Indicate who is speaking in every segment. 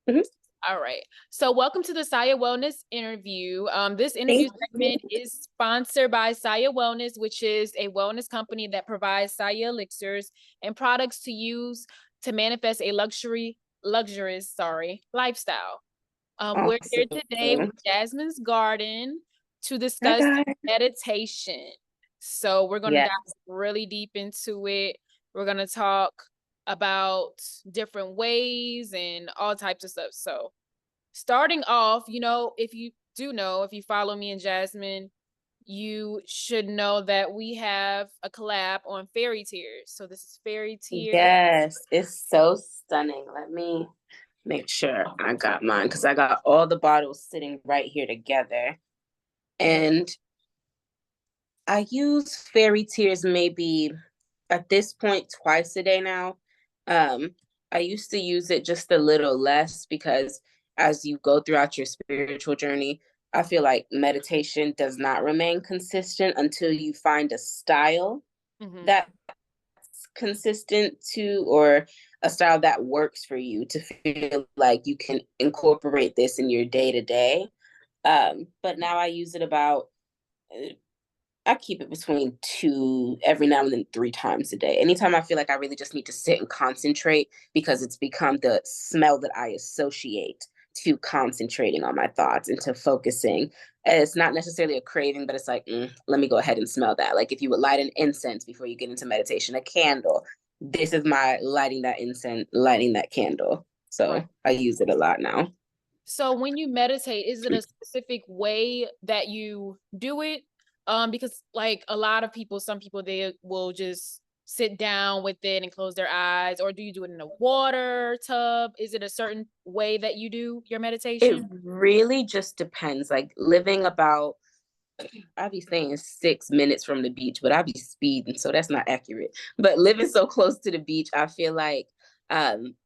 Speaker 1: Mhm.
Speaker 2: All right. So welcome to the Saya Wellness interview. This interview
Speaker 1: Thank you.
Speaker 2: segment is sponsored by Saya Wellness, which is a wellness company that provides Saya elixirs and products to use to manifest a luxurious, lifestyle. We're here today with
Speaker 1: Awesome.
Speaker 2: Jasmine's Garden to
Speaker 1: Hi,
Speaker 2: discuss
Speaker 1: guys.
Speaker 2: meditation. So we're going to
Speaker 1: Yeah.
Speaker 2: dive really deep into it. We're going to talk about different ways and all types of stuff. So starting off, if you follow me and Jasmine, you should know that we have a collab on Fairy Tears. So this is Fairy Tears.
Speaker 1: Yes, it's so stunning. Let me make sure I got mine because I got all the bottles sitting right here together. And I use Fairy Tears maybe at this point twice a day now. Um, I used to use it just a little less because as you go throughout your spiritual journey, I feel like meditation does not remain consistent until you find a style
Speaker 2: Mm-hmm.
Speaker 1: that's consistent to, or a style that works for you to feel like you can incorporate this in your day to day. But now I use it about I keep it between two, every now and then 3 times a day. Anytime I feel like I really just need to sit and concentrate because it's become the smell that I associate to concentrating on my thoughts and to focusing. And it's not necessarily a craving, but it's like, let me go ahead and smell that. Like if you would light an incense before you get into meditation, a candle, this is my lighting that incense, lighting that candle.
Speaker 2: Right.
Speaker 1: So I use it a lot now.
Speaker 2: So when you meditate, is it a specific way that you do it? Because like a lot of people, some people they will just sit down with it and close their eyes, or do you do it in a water tub? Is it a certain way that you do your
Speaker 1: It
Speaker 2: meditation?
Speaker 1: really just depends. Like living about I be saying 6 minutes from the beach, but I be speeding, so that's not accurate. But living so close to the beach, I feel like um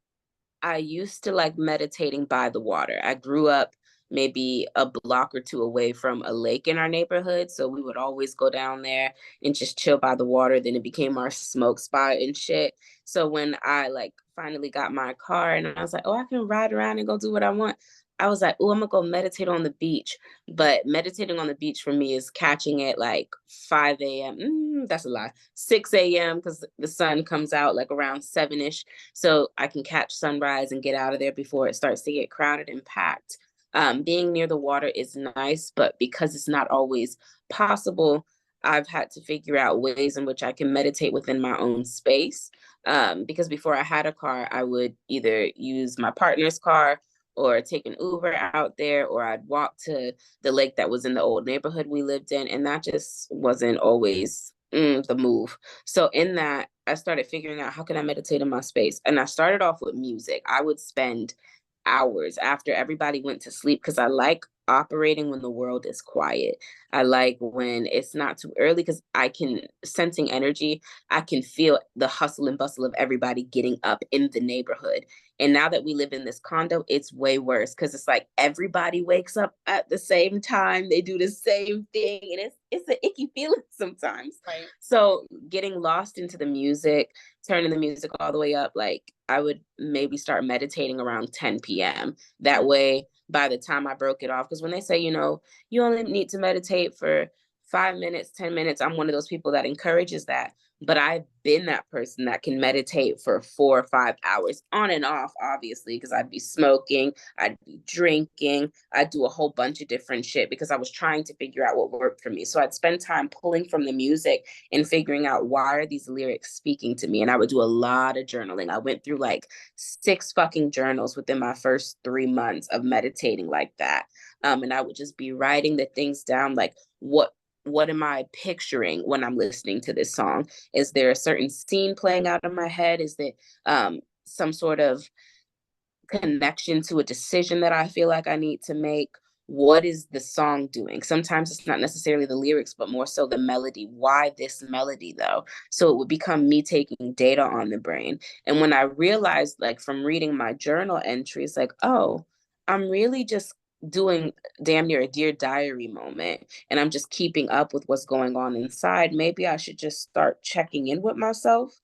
Speaker 1: I used to like meditating by the water. I grew up maybe a block or two away from a lake in our neighborhood, so we would always go down there and just chill by the water. Then it became our smoke spot and shit. So when I like finally got my car and I was like, oh, I can ride around and go do what I want. I was like, oh, I'm gonna go meditate on the beach. But meditating on the beach for me is catching it like 5 a.m. That's a lie. 6 a.m. because the sun comes out like around 7ish, so I can catch sunrise and get out of there before it starts to get crowded and packed. Being near the water is nice, but because it's not always possible, I've had to figure out ways in which I can meditate within my own space. Because before I had a car, I would either use my partner's car or take an Uber out there, or I'd walk to the lake that was in the old neighborhood we lived in. And that just wasn't always the move. So in that, I started figuring out how can I meditate in my space. And I started off with music. I would spend hours after everybody went to sleep because I like operating when the world is quiet. I like when it's not too early because I can sensing energy. I can feel the hustle and bustle of everybody getting up in the neighborhood. And now that we live in this condo, it's way worse because it's like everybody wakes up at the same time. They do the same thing, and it's an icky feeling sometimes.
Speaker 2: Right.
Speaker 1: So getting lost into the music, turning the music all the way up, like I would maybe start meditating around 10 p.m. That way, by the time I broke it off, because when they say, you only need to meditate for 5 minutes, 10 minutes, I'm one of those people that encourages that. But I've been that person that can meditate for 4 or 5 hours on and off, obviously, because I'd be smoking, I'd be drinking, I'd do a whole bunch of different shit because I was trying to figure out what worked for me. So I'd spend time pulling from the music and figuring out why are these lyrics speaking to me. And I would do a lot of journaling. I went through like 6 fucking journals within my first 3 months of meditating like that. And I would just be writing the things down, like what am I picturing when I'm listening to this song? Is there a certain scene playing out in my head? Is there some sort of connection to a decision that I feel like I need to make? What is the song doing? Sometimes it's not necessarily the lyrics, but more so the melody. Why this melody though? So it would become me taking data on the brain. And when I realized, like from reading my journal entries, like, oh, I'm really just doing damn near a dear diary moment and I'm just keeping up with what's going on inside. Maybe I should just start checking in with myself.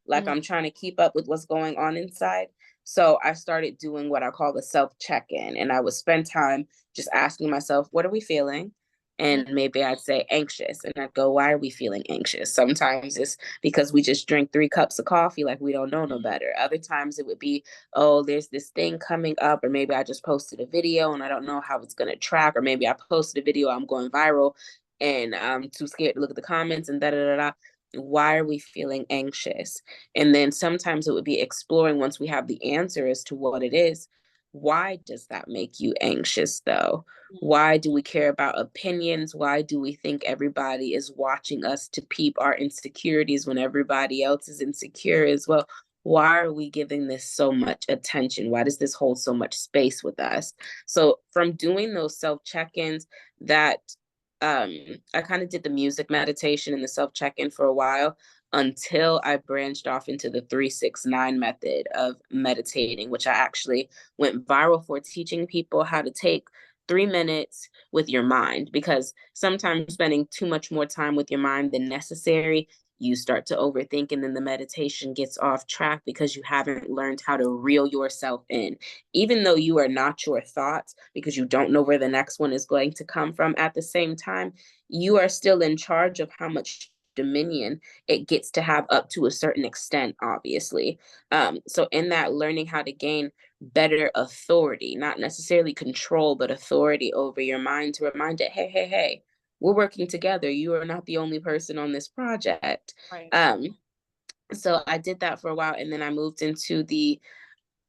Speaker 1: Like
Speaker 2: Mhm.
Speaker 1: I'm trying to keep up with what's going on inside. So I started doing what I call the self check-in, and I would spend time just asking myself, what are we feeling?
Speaker 2: Mm,
Speaker 1: And maybe I'd say anxious, and I'd go, why are we feeling anxious? Sometimes it's because we just drink 3 cups of coffee like we don't know no better. Other times it would be, oh, there's this thing coming up, or maybe I just posted a video and I don't know how it's going to track, or maybe I posted a video, I'm going viral and I'm too scared to look at the comments and da da da da. Why are we feeling anxious? And then sometimes it would be exploring, once we have the answer as to what it is, why does that make you anxious though?
Speaker 2: mm,
Speaker 1: Why do we care about opinions? Why do we think everybody is watching us to peep our insecurities when everybody else is insecure as well? Why are we giving this so much attention? Why does this hold so much space with us? So from doing those self check-ins, that I kind of did the music meditation and the self check-in for a while, until I branched off into the 369 method of meditating, which I actually went viral for, teaching people how to take 3 minutes with your mind, because sometimes spending too much more time with your mind than necessary, you start to overthink, and then the meditation gets off track because you haven't learned how to reel yourself in. Even though you are not your thoughts, because you don't know where the next one is going to come from, at the same time, you are still in charge of how much dominion it gets to have, up to a certain extent, obviously. So in that, learning how to gain better authority, not necessarily control, but authority over your mind, to remind it, hey, hey, hey, we're working together. You are not the only person on this project.
Speaker 2: right.
Speaker 1: Um, so I did that for a while, and then I moved into the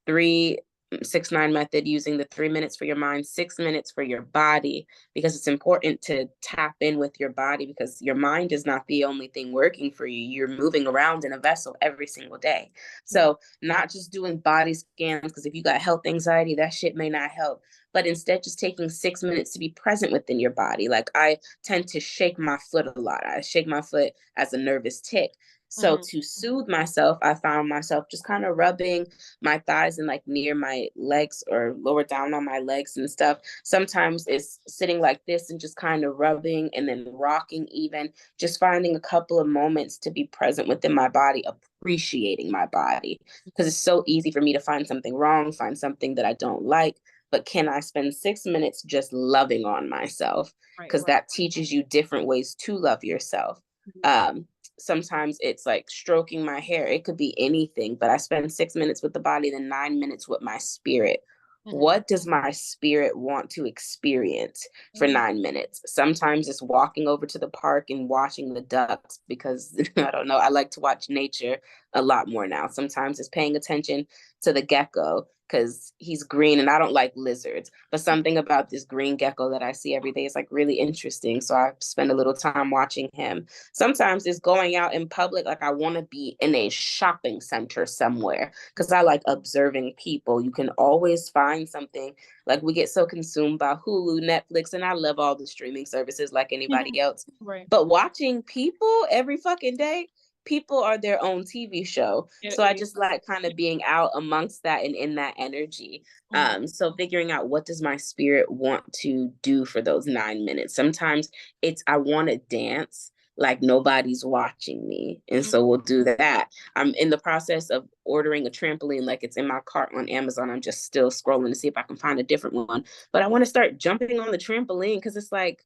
Speaker 1: 369 method, using the 3 minutes for your mind, 6 minutes for your body, because it's important to tap in with your body, because your mind is not the only thing working for you. You're moving around in a vessel every single day.
Speaker 2: Mm,
Speaker 1: So not just doing body scans, because if you got health anxiety, that shit may not help. But instead, just taking 6 minutes to be present within your body. Like, I tend to shake my foot a lot. I shake my foot as a nervous tick. So
Speaker 2: mhm,
Speaker 1: to soothe myself, I found myself just kind of rubbing my thighs and like near my legs, or lower down on my legs and stuff. Sometimes it's sitting like this and just kind of rubbing, and then rocking, even just finding a couple of moments to be present within my body, appreciating my body. Because
Speaker 2: mhm.
Speaker 1: it's so easy for me to find something wrong, find something that I don't like. But can I spend 6 minutes just loving on myself?
Speaker 2: Right,
Speaker 1: Because
Speaker 2: right.
Speaker 1: that teaches you different ways to love yourself.
Speaker 2: Mhm,
Speaker 1: Um, Sometimes it's like stroking my hair. It could be anything, but I spend 6 minutes with the body, then 9 minutes with my spirit.
Speaker 2: mhm,
Speaker 1: What does my spirit want to experience for
Speaker 2: mhm,
Speaker 1: 9 minutes? Sometimes it's walking over to the park and watching the ducks, because I don't know, I like to watch nature a lot more now. Sometimes it's paying attention to the gecko because he's green and I don't like lizards. But something about this green gecko that I see every day is like really interesting. So I spend a little time watching him. Sometimes it's going out in public, like I want to be in a shopping center somewhere, because I like observing people. You can always find something. Like, we get so consumed by Hulu, Netflix, and I love all the streaming services like
Speaker 2: mhm.
Speaker 1: anybody else.
Speaker 2: Right.
Speaker 1: But watching people every fucking day, people are their own TV show. So I
Speaker 2: It
Speaker 1: just like kind of being out amongst that and in that energy.
Speaker 2: mhm,
Speaker 1: So figuring out, what does my spirit want to do for those 9 minutes? Sometimes it's, I want to dance like nobody's watching me. And
Speaker 2: mhm,
Speaker 1: so we'll do that. I'm in the process of ordering a trampoline, like it's in my cart on Amazon. I'm just still scrolling to see if I can find a different one. But I want to start jumping on the trampoline, because it's like,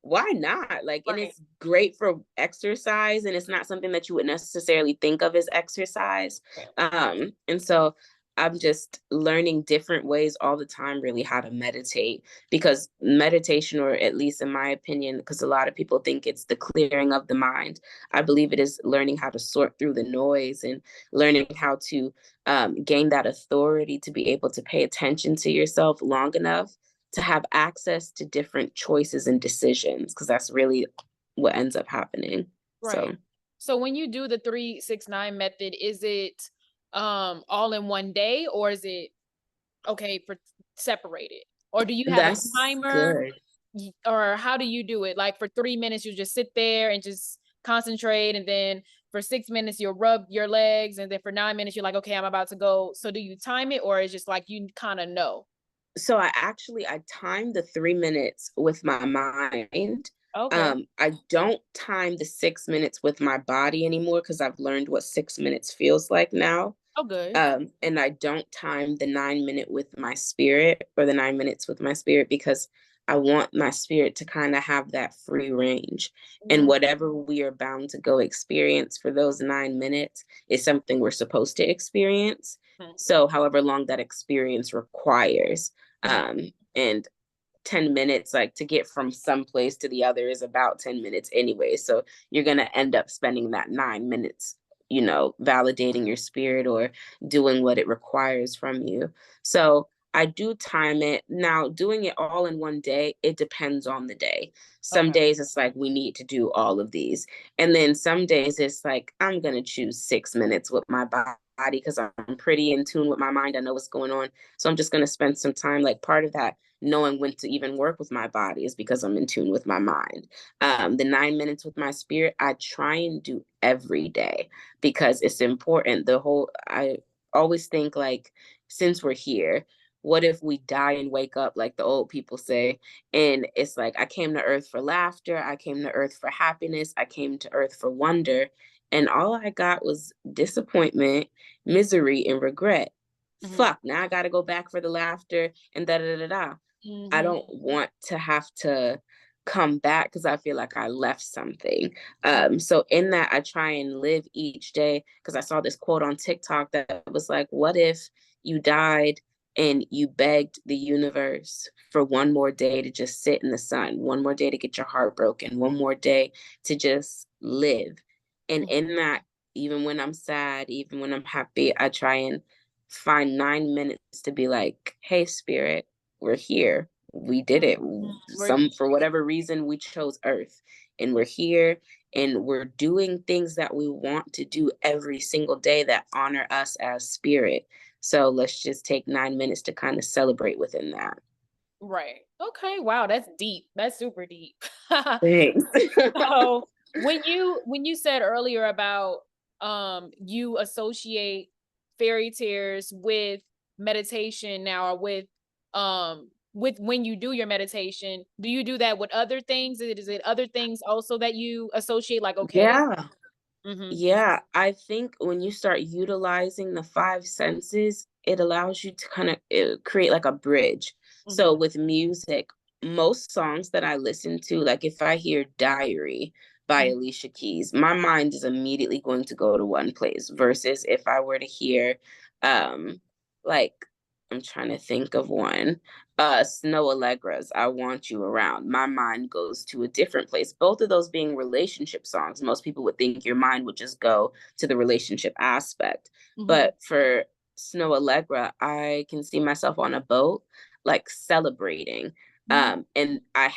Speaker 1: why not? Like, and
Speaker 2: right.
Speaker 1: it's great for exercise, and it's not something that you would necessarily think of as exercise.
Speaker 2: Right.
Speaker 1: And so I'm just learning different ways all the time, really, how to meditate, because meditation, or at least in my opinion, because a lot of people think it's the clearing of the mind, I believe it is learning how to sort through the noise, and learning how to gain that authority to be able to pay attention to yourself long enough to have access to different choices and decisions, because that's really what ends up happening.
Speaker 2: Right.
Speaker 1: So
Speaker 2: So when you do the 369 method, is it all in one day, or is it okay for separated? Or do you have a
Speaker 1: that's
Speaker 2: timer?
Speaker 1: good.
Speaker 2: Or how do you do it? Like for 3 minutes, you just sit there and just concentrate, and then for 6 minutes, you'll rub your legs, and then for 9 minutes, you're like, okay, I'm about to go. So do you time it, or is just like you kind of know?
Speaker 1: So I timed the 3 minutes with my mind.
Speaker 2: Okay.
Speaker 1: I don't time the 6 minutes with my body anymore, because I've learned what 6 minutes feels like now.
Speaker 2: Oh, good.
Speaker 1: And I don't time the 9 minute with my spirit, or the 9 minutes with my spirit, because I want my spirit to kind of have that free range. And
Speaker 2: Mm,
Speaker 1: whatever we are bound to go experience for those 9 minutes is something we're supposed to experience.
Speaker 2: mm,
Speaker 1: So, however long that experience requires.
Speaker 2: mm.
Speaker 1: And 10 minutes, like to get from some place to the other, is about 10 minutes anyway. So you're going to end up spending that 9 minutes, validating your spirit or doing what it requires from you. So I do time it. Now, doing it all in one day, it depends on the day. Some
Speaker 2: Okay.
Speaker 1: days it's like, we need to do all of these. And then some days it's like, I'm going to choose 6 minutes with my body because I'm pretty in tune with my mind. I know what's going on. So I'm just going to spend some time. Like, part of that knowing when to even work with my body is because I'm in tune with my mind. The 9 minutes with my spirit, I try and do every day because it's important. I always think, like, since we're here, what if we die and wake up, like the old people say? And it's like, I came to earth for laughter. I came to earth for happiness. I came to earth for wonder. And all I got was disappointment, misery, and regret.
Speaker 2: Mhm.
Speaker 1: Fuck, now I got to go back for the laughter and da da da da. I
Speaker 2: Mhm.
Speaker 1: don't want to have to come back because I feel like I left something. So in that, I try and live each day, because I saw this quote on TikTok that was like, what if you died and you begged the universe for one more day to just sit in the sun, one more day to get your heart broken, one more day to just live. And
Speaker 2: Mhm.
Speaker 1: in that, even when I'm sad, even when I'm happy, I try and find 9 minutes to be like, hey, spirit, we're here. We did it.
Speaker 2: We're
Speaker 1: For whatever reason, we chose Earth, and we're here, and we're doing things that we want to do every single day that honor us as spirit. So let's just take 9 minutes to kind of celebrate within that.
Speaker 2: right. Okay. Wow, that's deep. That's super deep.
Speaker 1: Thanks.
Speaker 2: So when you said earlier about you associate fairy tears with meditation now, or with when you do your meditation, do you do that with other things? Is it other things also that you associate, like, okay?
Speaker 1: Yeah.
Speaker 2: Mm-hmm.
Speaker 1: Yeah, I think when you start utilizing the five senses, it allows you to kind of create like a bridge.
Speaker 2: Mm-hmm.
Speaker 1: So with music, most songs that I listen to, like if I hear Diary by Alicia Keys, my mind is immediately going to go to one place, versus if I were to hear um like, I'm trying to think of one, Snow Allegra's I Want You Around, my mind goes to a different place. Both of those being relationship songs. Most people would think your mind would just go to the relationship aspect.
Speaker 2: Mm-hmm.
Speaker 1: But for Snow Allegra, I can see myself on a boat, like celebrating. And I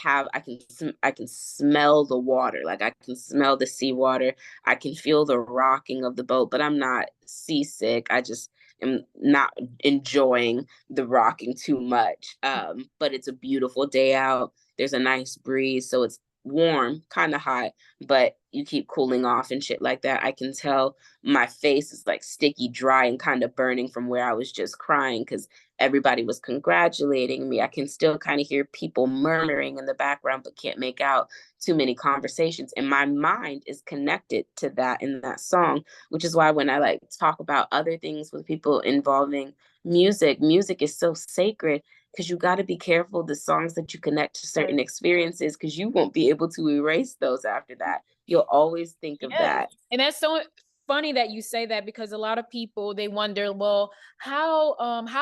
Speaker 1: can smell the water, like I can smell the seawater. I can feel the rocking of the boat, but I'm not seasick. I just am not enjoying the rocking too much. But it's a beautiful day out. There's a nice breeze, so it's warm, kind of hot, but you keep cooling off and shit like that. I can tell my face is like sticky, dry, and kind of burning from where I was just crying because everybody was congratulating me. I can still kind of hear people murmuring in the background, but can't make out too many conversations. And my mind is connected to that in that song, which is why when I like talk about other things with people involving music is so sacred, because you got to be careful the songs that you connect to certain experiences, because you won't be able to erase those after that. You'll always think of
Speaker 2: Yes.
Speaker 1: that.
Speaker 2: And that's so funny that you say that, because a lot of people, they wonder, well, how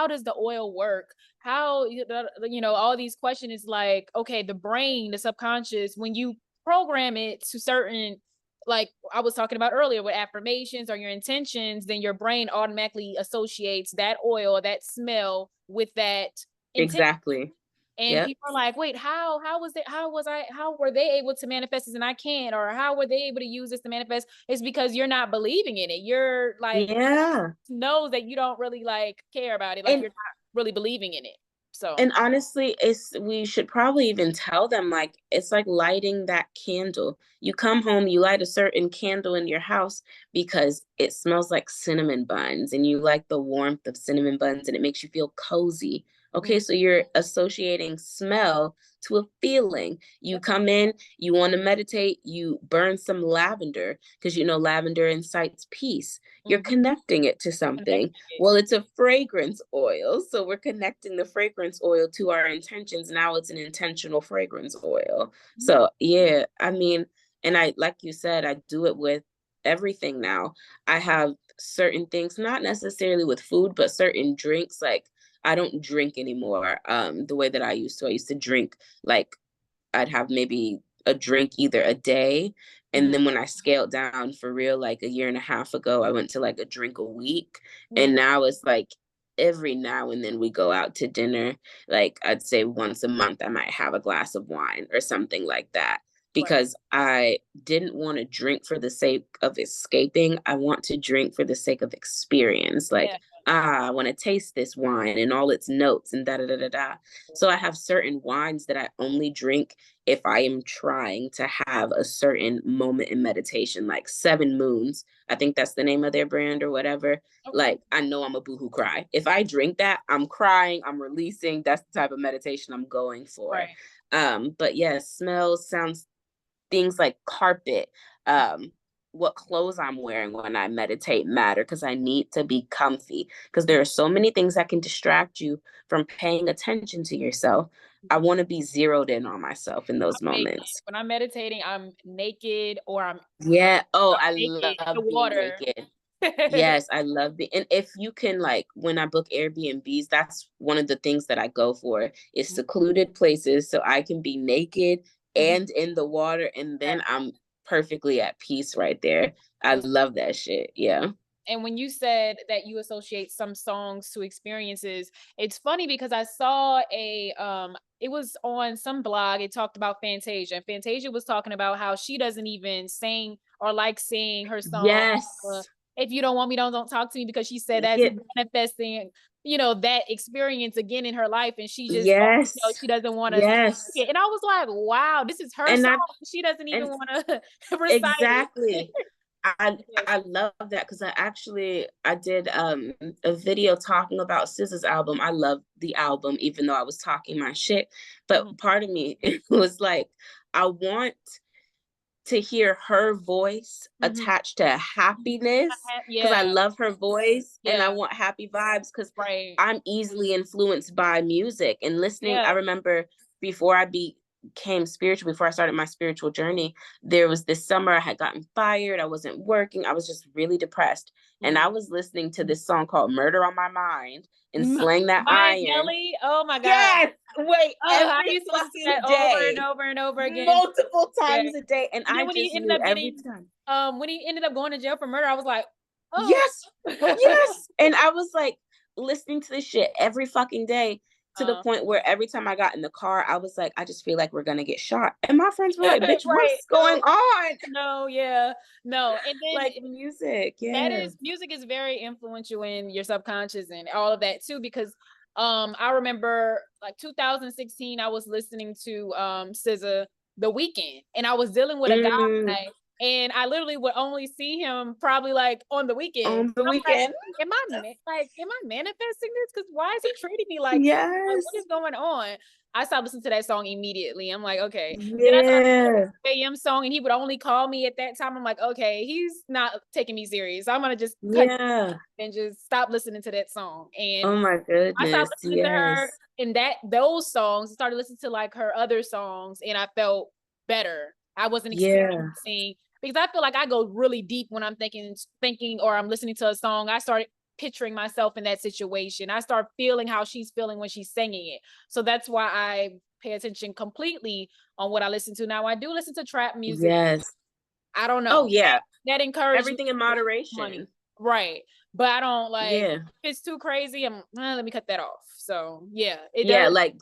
Speaker 2: does the oil work? How all these questions is like, okay, the brain, the subconscious, when you program it to certain, like I was talking about earlier with affirmations or your intentions, then your brain automatically associates that oil, that smell with that intention.
Speaker 1: Exactly.
Speaker 2: And
Speaker 1: Yep.
Speaker 2: people are like, wait, how were they able to manifest this and I can't? Or how were they able to use this to manifest? It's because you're not believing in it. You're like,
Speaker 1: Yeah.
Speaker 2: knows that you don't really like care about it. Like,
Speaker 1: And
Speaker 2: you're not really believing in it. So
Speaker 1: And honestly, it's we should probably even tell them, like, it's like lighting that candle. You come home, you light a certain candle in your house because it smells like cinnamon buns and you like the warmth of cinnamon buns and it makes you feel cozy. Okay, so you're associating smell to a feeling. You come in, you want to meditate, you burn some lavender because you know lavender incites peace. You're
Speaker 2: Mhm.
Speaker 1: connecting it to something.
Speaker 2: Connecting it.
Speaker 1: Well, it's a fragrance oil. So we're connecting the fragrance oil to our intentions. Now it's an intentional fragrance oil.
Speaker 2: Mhm.
Speaker 1: So, yeah, I mean, and I, like you said, I do it with everything now. I have certain things, not necessarily with food, but certain drinks. Like, I don't drink anymore the way that I used to. I used to drink like I'd have maybe a drink either a day. And
Speaker 2: Mhm.
Speaker 1: then when I scaled down for real, like a year and a half ago, I went to like a drink a week.
Speaker 2: Mhm.
Speaker 1: And now it's like every now and then we go out to dinner. Like I'd say once a month, I might have a glass of wine or something like that.
Speaker 2: Right.
Speaker 1: Because I didn't want to drink for the sake of escaping. I want to drink for the sake of experience. Like,
Speaker 2: Yeah.
Speaker 1: I want to taste this wine and all its notes and da da da da da. So I have certain wines that I only drink if I am trying to have a certain moment in meditation, like Seven Moons. I think that's the name of their brand or whatever.
Speaker 2: Okay.
Speaker 1: Like, I know I'm a boohoo cry. If I drink that, I'm crying, I'm releasing. That's the type of meditation I'm going for.
Speaker 2: Right.
Speaker 1: But yeah, smells, sounds, things like carpet, um, what clothes I'm wearing when I meditate matter because I need to be comfy. Because there are so many things that can distract you from paying attention to yourself. I want to be zeroed in on myself in those
Speaker 2: I'm naked.
Speaker 1: moments.
Speaker 2: When I'm meditating, I'm naked or
Speaker 1: Yeah. Oh,
Speaker 2: I'm
Speaker 1: I
Speaker 2: naked in the
Speaker 1: love being
Speaker 2: water.
Speaker 1: naked. Yes, I love it. And if you can, like, when I book Airbnbs, that's one of the things that I go for is secluded places so I can be naked
Speaker 2: Mhm.
Speaker 1: and in the water, and
Speaker 2: Right.
Speaker 1: then I'm perfectly at peace right there. I
Speaker 2: That's
Speaker 1: love that shit. Yeah.
Speaker 2: And when you said that you associate some songs to experiences, it's funny because I saw it was on some blog, it talked about Fantasia. And Fantasia was talking about how she doesn't even sing or like sing her song, uh,
Speaker 1: Yes.
Speaker 2: if you don't want me, don't talk to me, because she said that's
Speaker 1: Yeah.
Speaker 2: manifesting, that experience again in her life. And she just,
Speaker 1: Yes.
Speaker 2: she doesn't want to.
Speaker 1: Yes.
Speaker 2: And I was like, wow, this is her
Speaker 1: And
Speaker 2: song.
Speaker 1: I
Speaker 2: She doesn't even
Speaker 1: and
Speaker 2: want to recite it.
Speaker 1: exactly. I
Speaker 2: Yes.
Speaker 1: I love that because I did a video talking about SZA's album. I love the album, even though I was talking my shit.
Speaker 2: Mhm.
Speaker 1: But part of me was like, I want to hear her voice
Speaker 2: Mhm.
Speaker 1: attached to happiness because I
Speaker 2: Yeah,
Speaker 1: love her voice and I
Speaker 2: yeah,
Speaker 1: want happy vibes because
Speaker 2: right.
Speaker 1: I'm easily influenced by music and listening. I
Speaker 2: Yeah.
Speaker 1: remember before I became spiritual, before I started my spiritual journey, there was this summer I had gotten fired. I wasn't working. I was just really depressed. And I
Speaker 2: Mhm.
Speaker 1: was listening to this song called Murder on My Mind and
Speaker 2: M
Speaker 1: Slaying That
Speaker 2: Maya
Speaker 1: Iron.
Speaker 2: Gelly, oh my god.
Speaker 1: Yes, wait,
Speaker 2: Oh, I
Speaker 1: every
Speaker 2: used to listen to
Speaker 1: fucking
Speaker 2: that over and
Speaker 1: day,
Speaker 2: over and over again.
Speaker 1: multiple
Speaker 2: Yeah.
Speaker 1: times a day. And
Speaker 2: And then
Speaker 1: I just knew every time.
Speaker 2: when he ended up going to jail for murder, I was like, "Oh."
Speaker 1: Yes, yes. And I was like listening to this shit every fucking day to the
Speaker 2: Uh,
Speaker 1: point where every time I got in the car, I was like, I just feel like we're gonna get shot. And my friends were like, bitch,
Speaker 2: right,
Speaker 1: what's going on?
Speaker 2: no, yeah, no, and then
Speaker 1: Like music,
Speaker 2: that
Speaker 1: yeah.
Speaker 2: is music is very influential in your subconscious and all of that too, because I remember like 2016 I was listening to SZA The Weekend, and I was dealing with a
Speaker 1: Mm,
Speaker 2: guy, and I literally would only see him probably like on the weekend.
Speaker 1: on the
Speaker 2: I'm like,
Speaker 1: weekend.
Speaker 2: am I manifesting this? Because why is he treating me like this? Like, what
Speaker 1: Yes.
Speaker 2: is going on? I stopped listening to that song immediately. I'm like, okay. Then I started
Speaker 1: Yeah.
Speaker 2: AM song, and he would only call me at that time. I'm like, okay, he's not taking me serious. I'm gonna just cut
Speaker 1: Yeah.
Speaker 2: and just stop listening to that song. And
Speaker 1: Oh my
Speaker 2: I stopped
Speaker 1: goodness.
Speaker 2: listening to her
Speaker 1: Yes.
Speaker 2: and those songs, started listening to like her other songs, and I felt better. I wasn't
Speaker 1: Yeah.
Speaker 2: experiencing, because I feel like I go really deep when I'm thinking or I'm listening to a song. I start picturing myself in that situation. I start feeling how she's feeling when she's singing it. So that's why I pay attention completely on what I listen to. Now I do listen to trap music.
Speaker 1: Yes.
Speaker 2: I don't
Speaker 1: Oh
Speaker 2: know.
Speaker 1: yeah.
Speaker 2: That encouraged me
Speaker 1: Everything in
Speaker 2: to get money.
Speaker 1: moderation.
Speaker 2: Right. But I don't like,
Speaker 1: Yeah.
Speaker 2: if it's too crazy, let me cut that off. So yeah, it
Speaker 1: Yeah,
Speaker 2: does.
Speaker 1: like
Speaker 2: Yeah.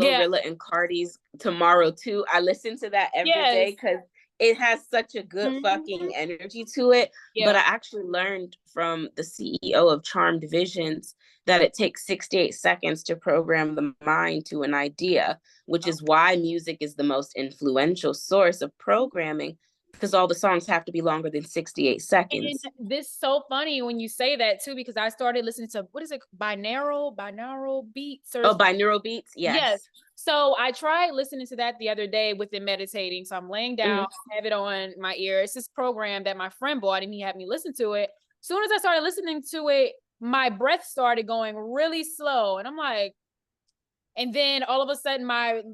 Speaker 1: Glorilla and Cardi's Tomorrow too. I listen to that every day
Speaker 2: Yes.
Speaker 1: because it has such a good
Speaker 2: Mhm.
Speaker 1: fucking energy to it. But I
Speaker 2: Yeah.
Speaker 1: actually learned from the CEO of Charmed Visions that it takes 68 seconds to program the mind to an idea, which is why music is the most influential source of programming because all the songs have to be longer than 68
Speaker 2: And
Speaker 1: seconds.
Speaker 2: this is so funny when you say that too, because I started listening to, what is it, binaural beats or
Speaker 1: Oh, binaural beats?
Speaker 2: yes.
Speaker 1: Yes.
Speaker 2: So I tried listening to that the other day within meditating. So I'm laying down, have it on my ear. It's this program that my friend bought and he had me listen to it. As soon as I started listening to it, my breath started going really slow. And I'm like, and then all of a sudden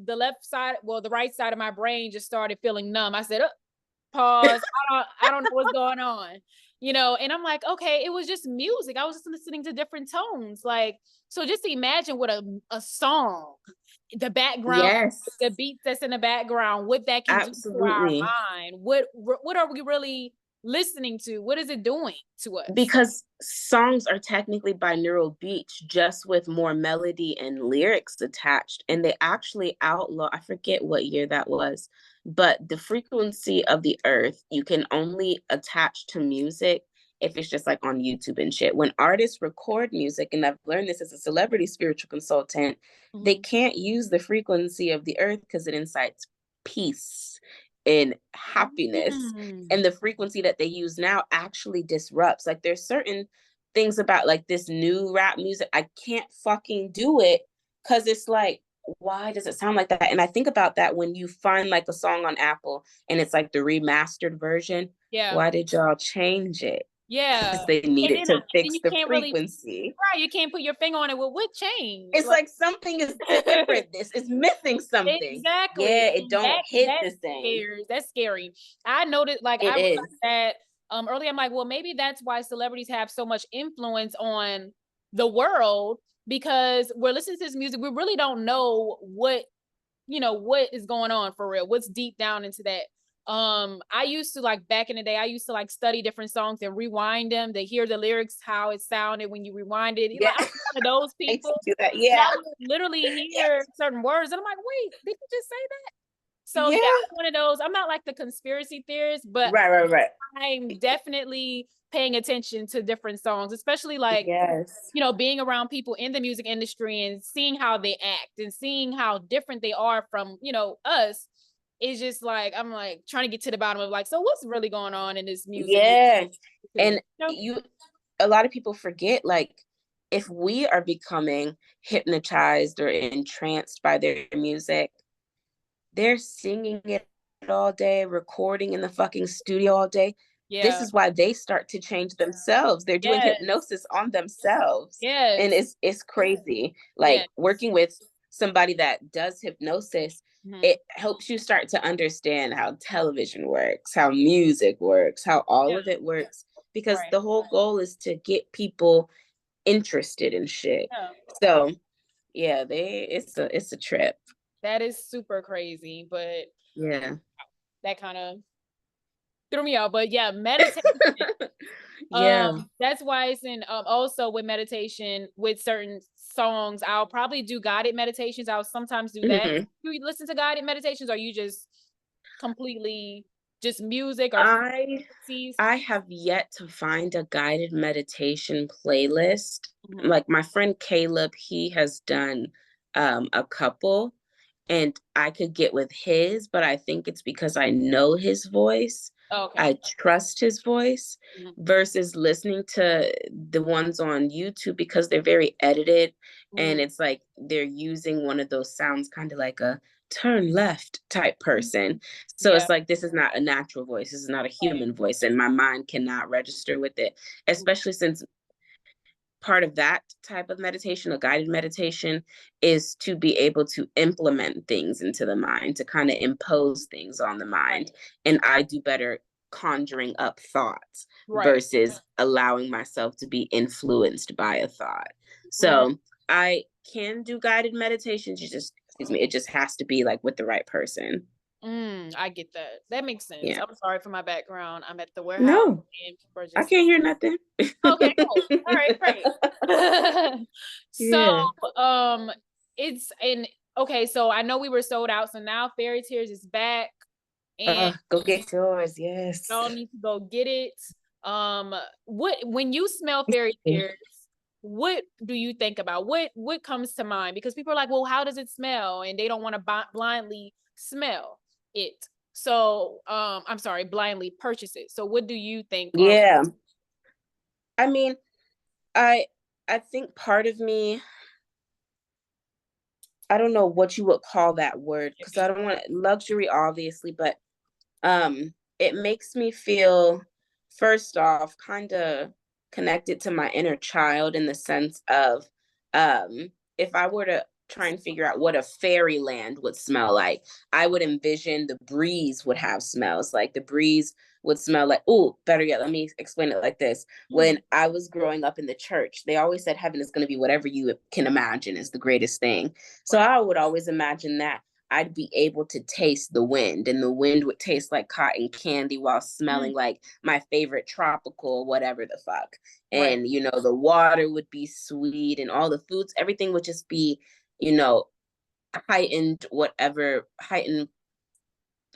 Speaker 2: the left side, well, the right side of my brain just started feeling numb. I said, pause. I don't know what's going on, and I'm like, okay, it was just music. I was just listening to different tones. Like, so just imagine what a song, the background,
Speaker 1: Yes,
Speaker 2: the beats that's in the background, what that can do to our
Speaker 1: absolutely.
Speaker 2: mind. What are we really listening to? What is it doing to us?
Speaker 1: Because songs are technically binaural beats, just with more melody and lyrics attached. And they actually outlaw, I forget what year that was, but the frequency of the earth you can only attach to music if it's just like on YouTube and shit. When artists record music, and I've learned this as a celebrity spiritual consultant, they can't use the frequency of the earth because it incites peace and happiness. And the frequency that they use now actually disrupts. Like, there's certain things about like this new rap music, I can't fucking do it because it's like, why does it sound like that? And I think about that when you find like a song on Apple and it's like the remastered version.
Speaker 2: Yeah.
Speaker 1: Why did y'all change it?
Speaker 2: Yeah.
Speaker 1: Because they needed to fix the frequency.
Speaker 2: Right, you can't put your finger on it. Well, what changed?
Speaker 1: It's like something is different. This is missing something.
Speaker 2: Exactly.
Speaker 1: Yeah, it
Speaker 2: And
Speaker 1: don't hit the same.
Speaker 2: that's scary. I noticed, like,
Speaker 1: It
Speaker 2: I
Speaker 1: is.
Speaker 2: realized that earlier. I'm like, well, maybe that's why celebrities have so much influence on the world, because we're listening to this music. We really don't know what is going on for real, what's deep down into that. I used to, like, back in the day, I used to like study different songs and rewind them to hear the lyrics, how it sounded when you rewind it.
Speaker 1: Yeah.
Speaker 2: Like, I'm one of those
Speaker 1: I used
Speaker 2: people.
Speaker 1: to do that.
Speaker 2: And
Speaker 1: Yeah.
Speaker 2: I would literally hear certain words and I'm like, wait, did you just say that? So yeah,
Speaker 1: Yeah.
Speaker 2: I'm one of those. I'm not like the conspiracy theorist, but
Speaker 1: Right.
Speaker 2: I'm definitely paying attention to different songs, especially like,
Speaker 1: Yes.
Speaker 2: being around people in the music industry and seeing how they act and seeing how different they are from, us. Is just like, I'm like trying to get to the bottom of, like, so what's really going on in this music?
Speaker 1: Yeah. And
Speaker 2: You know?
Speaker 1: a lot of people forget, like, if we are becoming hypnotized or entranced by their music, they're singing it all day, recording in the fucking studio all day. This
Speaker 2: Yeah.
Speaker 1: is why they start to change themselves. They're doing
Speaker 2: Yes.
Speaker 1: hypnosis on themselves. And
Speaker 2: Yes.
Speaker 1: it's crazy. Like,
Speaker 2: Yes.
Speaker 1: working with somebody that does hypnosis,
Speaker 2: Mhm.
Speaker 1: it helps you start to understand how television works, how music works, how all
Speaker 2: Yeah.
Speaker 1: of it works. Because
Speaker 2: Right.
Speaker 1: the whole goal is to get people interested in shit.
Speaker 2: Yeah.
Speaker 1: So yeah, it's a trip.
Speaker 2: That is super crazy, but
Speaker 1: Yeah.
Speaker 2: that kind of threw me out. But yeah, meditation.
Speaker 1: Yeah.
Speaker 2: That's why it's in, also with meditation, with certain songs, I'll probably do guided meditations. I'll sometimes do that.
Speaker 1: Mhm.
Speaker 2: Do you listen to guided meditations, or you just completely just music or
Speaker 1: I
Speaker 2: frequencies?
Speaker 1: I have yet to find a guided meditation playlist.
Speaker 2: Mhm.
Speaker 1: Like, my friend Caleb, he has done a couple, and I could get with his, but I think it's because I know his voice.
Speaker 2: Oh, okay.
Speaker 1: I trust his voice
Speaker 2: Mhm.
Speaker 1: versus listening to the ones on YouTube because they're very edited, and
Speaker 2: Mhm.
Speaker 1: it's like they're using one of those sounds, kind of like a turn left type person. So
Speaker 2: Yeah.
Speaker 1: it's like, this is not a natural voice. This is not a human voice, and my mind cannot register with it, especially since part of that type of meditation, a guided meditation, is to be able to implement things into the mind, to kind of impose things on the mind.
Speaker 2: Right.
Speaker 1: And I do better conjuring up thoughts
Speaker 2: Right.
Speaker 1: versus allowing myself to be influenced by a thought.
Speaker 2: Mm,
Speaker 1: So I can do guided meditations. You just, excuse me, it just has to be like with the right person.
Speaker 2: I get that. That makes sense.
Speaker 1: Yeah.
Speaker 2: I'm sorry for my background. I'm at the warehouse
Speaker 1: No,
Speaker 2: and people are
Speaker 1: I
Speaker 2: just
Speaker 1: can't hear nothing.
Speaker 2: okay, cool. All right, great. So,
Speaker 1: Yeah.
Speaker 2: um, it's in okay, so I know we were sold out, so now Fairy Tears is back and
Speaker 1: Go get yours. Yes.
Speaker 2: y'all need to go get it. What when you smell Fairy Tears, what do you think about? What comes to mind? Because people are like, "Well, how does it smell?" And they don't want to blindly smell it. So, I'm sorry, blindly purchase it. So what do you think are
Speaker 1: Yeah. I mean, I I think part of me, I don't know what you would call that word because I don't want luxury, obviously, but it makes me feel, first off, kind of connected to my inner child in the sense of, if I were to try and figure out what a fairyland would smell like, I would envision the breeze would have smells. Like the breeze would smell like, oh, better yet, let me explain it like this. When I was growing up in the church, they always said heaven is going to be whatever you can imagine is the greatest thing. So
Speaker 2: right.
Speaker 1: I would always imagine that I'd be able to taste the wind, and the wind would taste like cotton candy while smelling like my favorite tropical whatever the fuck.
Speaker 2: Right.
Speaker 1: And the water would be sweet, and all the foods, everything would just be, you know, heightened,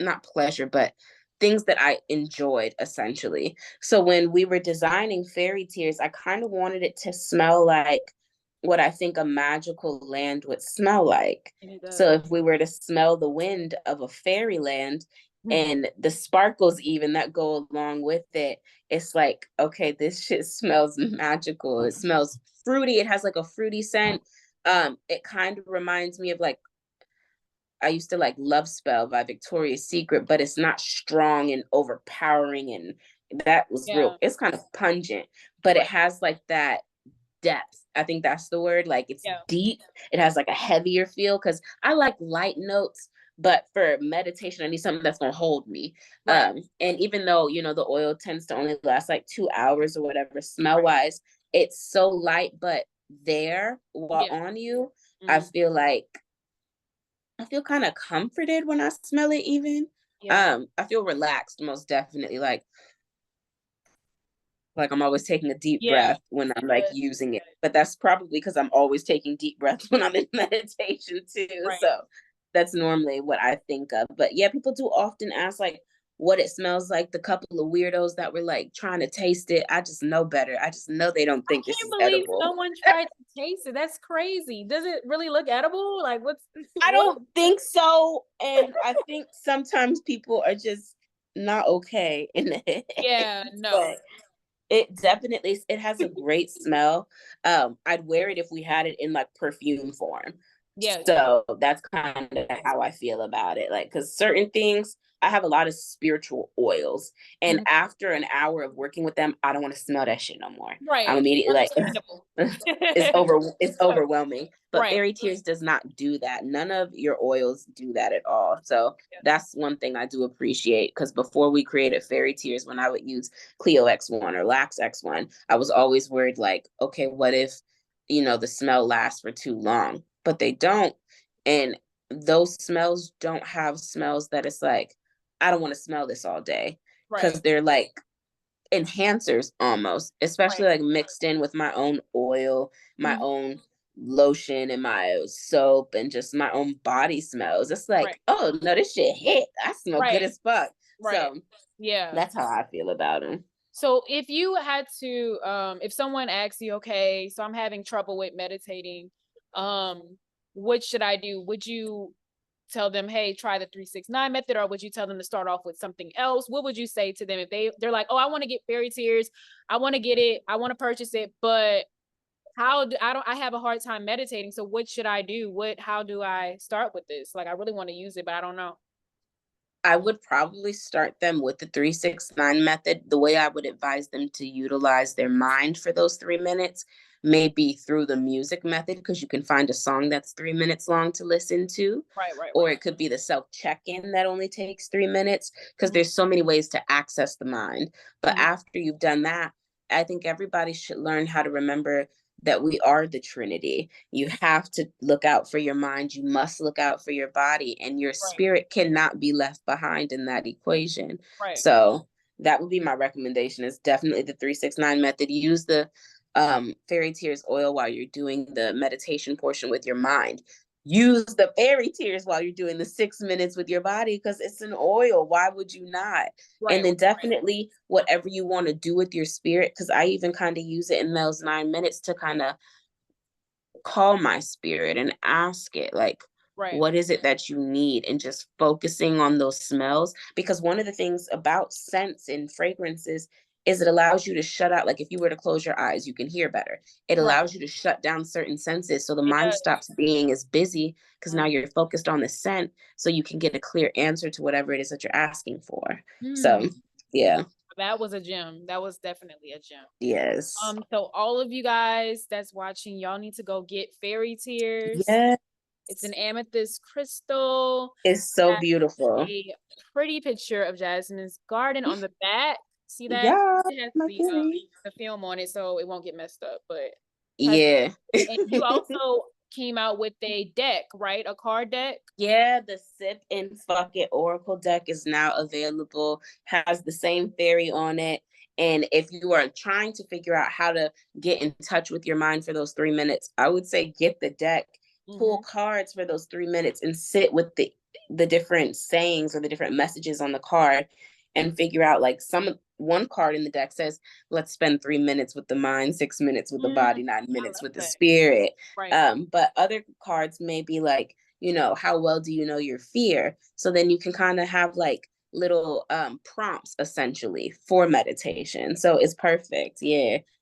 Speaker 1: not pleasure, but things that I enjoyed essentially. So when we were designing Fairy Tears, I kind of wanted it to smell like what I think a magical land would smell like.
Speaker 2: And it does.
Speaker 1: So if we were to smell the wind of a fairyland and the sparkles even that go along with it, it's like, okay, this shit smells magical. It smells fruity. It has like a fruity scent. It kind of reminds me of like, I used to like Love Spell by Victoria's Secret, but it's not strong and overpowering, and that was
Speaker 2: Yeah.
Speaker 1: real. It's kind of pungent, but it
Speaker 2: Right.
Speaker 1: has like that depth. I think that's the word. Like it's
Speaker 2: Yeah.
Speaker 1: deep. It has like a heavier feel because I like light notes, but for meditation, I need something that's gonna hold me.
Speaker 2: Right.
Speaker 1: And even though the oil tends to only last like 2 hours or whatever, smell
Speaker 2: Right.
Speaker 1: wise, it's so light, but there while
Speaker 2: Yeah.
Speaker 1: on you, I
Speaker 2: Mhm.
Speaker 1: feel like I feel kind of comforted when I smell it even.
Speaker 2: Yeah.
Speaker 1: I feel relaxed most definitely. Like I'm always taking a deep
Speaker 2: Yeah.
Speaker 1: breath when I'm like using it. But that's probably because I'm always taking deep breaths when I'm in meditation too.
Speaker 2: Right.
Speaker 1: So that's normally what I think of. But yeah, people do often ask like what it smells like. The couple of weirdos that were like trying to taste it, I just know better. I just know they don't
Speaker 2: I
Speaker 1: think this
Speaker 2: can't
Speaker 1: is
Speaker 2: believe
Speaker 1: edible.
Speaker 2: someone tried to taste it. That's crazy. Does it really look edible? Like what's
Speaker 1: I
Speaker 2: what?
Speaker 1: don't think so. And I think sometimes people are just not okay in it.
Speaker 2: Yeah, no.
Speaker 1: But it definitely, it has a great smell. I'd wear it if we had it in like perfume form.
Speaker 2: Yeah.
Speaker 1: So that's kind of how I feel about it. Like, because certain things, I have a lot of spiritual oils, and
Speaker 2: Mhm.
Speaker 1: after an hour of working with them, I don't want to smell that shit no more. I'm
Speaker 2: Right.
Speaker 1: immediately like,
Speaker 2: Understandable.
Speaker 1: it's overwhelming. But
Speaker 2: Right.
Speaker 1: Fairy Tears does not do that. None of your oils do that at all. So
Speaker 2: Yeah.
Speaker 1: that's one thing I do appreciate, because before we created Fairy Tears, when I would use Clio X1 or Lax X1, I was always worried like, okay, what if the smell lasts for too long? But they don't. And those smells don't have smells that it's like, I don't want to smell this all day,
Speaker 2: Right.
Speaker 1: because they're like enhancers almost, especially
Speaker 2: Right.
Speaker 1: like mixed in with my own oil, my
Speaker 2: Mhm.
Speaker 1: own lotion, and my soap, and just my own body smells. It's
Speaker 2: Right.
Speaker 1: like, oh no, this shit hit. I smell good
Speaker 2: Right.
Speaker 1: as fuck.
Speaker 2: Right.
Speaker 1: So
Speaker 2: Yeah.
Speaker 1: that's how I feel about them.
Speaker 2: So if you had to, if someone asks you, okay, so I'm having trouble with meditating, what should I do? Would you tell them, hey, try the 369 method, or would you tell them to start off with something else? What would you say to them if they're like, oh, I want to get Fairy Tears, I want to get it, I want to purchase it, but I have a hard time meditating. So what should I do? How do I start with this? Like I really want to use it, but I don't know.
Speaker 1: I would probably start them with the 369 method. The way I would advise them to utilize their mind for those 3 minutes may be through the music method, because you can find a song that's 3 minutes long to listen to.
Speaker 2: Right, right,
Speaker 1: Or
Speaker 2: right.
Speaker 1: it could be the self check in that only takes 3 minutes, because
Speaker 2: Mhm.
Speaker 1: there's so many ways to access the mind. But
Speaker 2: Mhm.
Speaker 1: after you've done that, I think everybody should learn how to remember that we are the Trinity. You have to look out for your mind. You must look out for your body, and your
Speaker 2: Right,
Speaker 1: spirit cannot be left behind in that equation.
Speaker 2: right,
Speaker 1: So that would be my recommendation, is definitely the 369 method. Use the Fairy Tears oil while you're doing the meditation portion with your mind. Use the Fairy Tears while you're doing the 6 minutes with your body, because it's an oil. Why would you not? And
Speaker 2: right,
Speaker 1: then definitely whatever you want to do with your spirit, because I even kind of use it in those 9 minutes to kind of call my spirit and ask it, like,
Speaker 2: Right.
Speaker 1: what is it that you need, and just focusing on those smells. Because one of the things about scents and fragrances is it allows you to shut out, like if you were to close your eyes, you can hear better. It
Speaker 2: Right.
Speaker 1: allows you to shut down certain senses so the
Speaker 2: It
Speaker 1: mind
Speaker 2: does.
Speaker 1: stops being as busy, because now
Speaker 2: Mm.
Speaker 1: you're focused on the scent, so you can get a clear answer to whatever it is that you're asking for.
Speaker 2: Mm.
Speaker 1: So yeah.
Speaker 2: That was a gem. That was definitely a gem.
Speaker 1: Yes.
Speaker 2: So all of you guys that's watching, y'all need to go get Fairy Tears.
Speaker 1: Yes.
Speaker 2: It's an amethyst crystal.
Speaker 1: It's so beautiful.
Speaker 2: A pretty picture of Jasmine's garden on the back. See that?
Speaker 1: Yeah,
Speaker 2: It has
Speaker 1: my kitty.
Speaker 2: the film on it, so it won't get messed up. But
Speaker 1: Yeah.
Speaker 2: and you also came out with a deck, right? A card deck.
Speaker 1: Yeah, the Sip and Fuck It Oracle deck is now available, has the same fairy on it. And if you are trying to figure out how to get in touch with your mind for those 3 minutes, I would say get the deck, pull cards for those 3 minutes, and sit with the different sayings or the different messages on the card, and figure out, like, one card in the deck says, let's spend 3 minutes with the mind, 6 minutes with the body, 9 minutes with the
Speaker 2: that.
Speaker 1: spirit.
Speaker 2: Right.
Speaker 1: But other cards may be like, how well do you know your fear? So then you can kind of have like little prompts essentially for meditation. So it's perfect. Yeah.